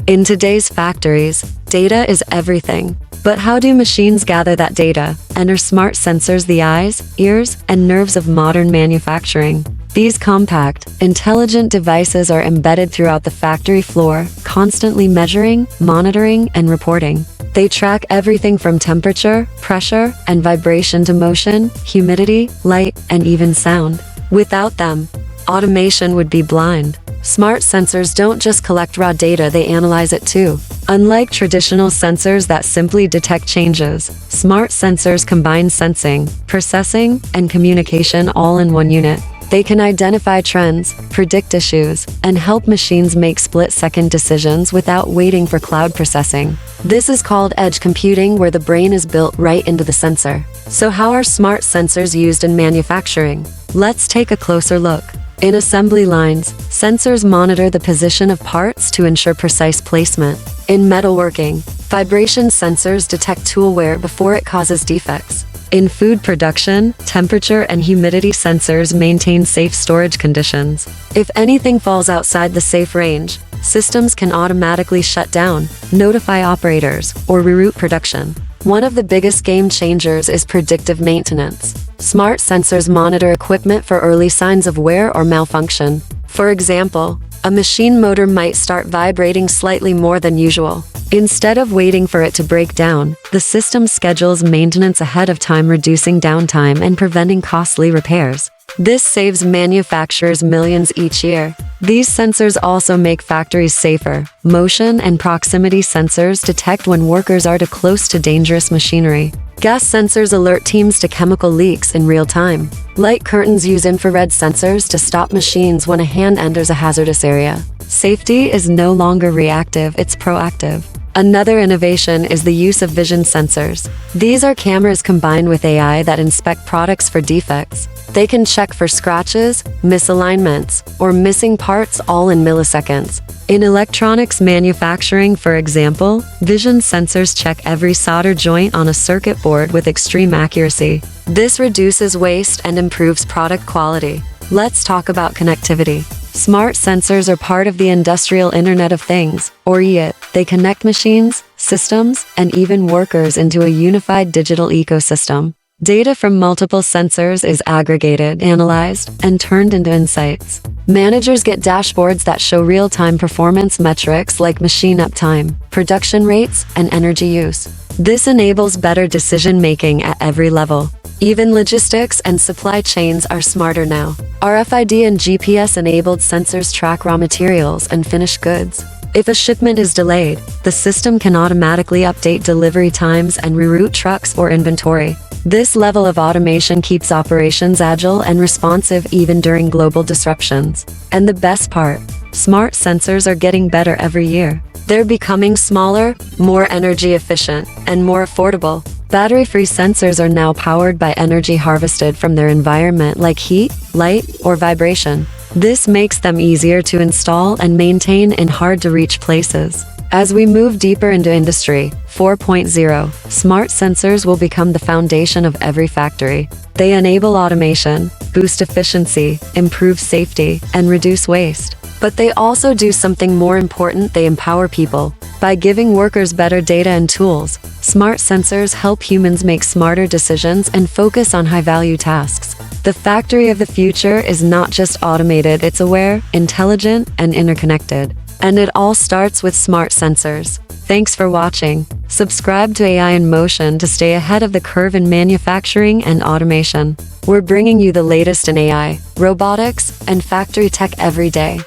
In today's factories, data is everything. But how do machines gather that data? And are smart sensors the eyes, ears, and nerves of modern manufacturing? These compact, intelligent devices are embedded throughout the factory floor, constantly measuring, monitoring, and reporting. They track everything from temperature, pressure, and vibration to motion, humidity, light, and even sound. Without them, automation would be blind. Smart sensors don't just collect raw data, they analyze it too. Unlike traditional sensors that simply detect changes, smart sensors combine sensing, processing, and communication all in one unit. They can identify trends, predict issues, and help machines make split-second decisions without waiting for cloud processing. This is called edge computing, where the brain is built right into the sensor. So how are smart sensors used in manufacturing? Let's take a closer look. In assembly lines, sensors monitor the position of parts to ensure precise placement. In metalworking, vibration sensors detect tool wear before it causes defects. In food production, temperature and humidity sensors maintain safe storage conditions. If anything falls outside the safe range, systems can automatically shut down, notify operators, or reroute production. One of the biggest game changers is predictive maintenance. Smart sensors monitor equipment for early signs of wear or malfunction. For example, a machine motor might start vibrating slightly more than usual. Instead of waiting for it to break down, the system schedules maintenance ahead of time, reducing downtime and preventing costly repairs. This saves manufacturers millions each year. These sensors also make factories safer. Motion and proximity sensors detect when workers are too close to dangerous machinery. Gas sensors alert teams to chemical leaks in real time. Light curtains use infrared sensors to stop machines when a hand enters a hazardous area. Safety is no longer reactive, it's proactive. Another innovation is the use of vision sensors. These are cameras combined with AI that inspect products for defects. They can check for scratches, misalignments, or missing parts all in milliseconds. In electronics manufacturing, for example, vision sensors check every solder joint on a circuit board with extreme accuracy. This reduces waste and improves product quality. Let's talk about connectivity. Smart sensors are part of the Industrial Internet of Things, or IIoT. They connect machines, systems, and even workers into a unified digital ecosystem. Data from multiple sensors is aggregated, analyzed, and turned into insights. Managers get dashboards that show real-time performance metrics like machine uptime, production rates, and energy use. This enables better decision-making at every level. Even logistics and supply chains are smarter now. RFID and GPS-enabled sensors track raw materials and finished goods. If a shipment is delayed, the system can automatically update delivery times and reroute trucks or inventory. This level of automation keeps operations agile and responsive even during global disruptions. And the best part, smart sensors are getting better every year. They're becoming smaller, more energy efficient, and more affordable. Battery-free sensors are now powered by energy harvested from their environment, like heat, light, or vibration. This makes them easier to install and maintain in hard-to-reach places. As we move deeper into Industry 4.0, smart sensors will become the foundation of every factory. They enable automation, boost efficiency, improve safety, and reduce waste. But they also do something more important: they empower people. By giving workers better data and tools, smart sensors help humans make smarter decisions and focus on high-value tasks. The factory of the future is not just automated, it's aware, intelligent, and interconnected. And it all starts with smart sensors. Thanks for watching. Subscribe to AI in Motion to stay ahead of the curve in manufacturing and automation. We're bringing you the latest in AI, robotics, and factory tech every day.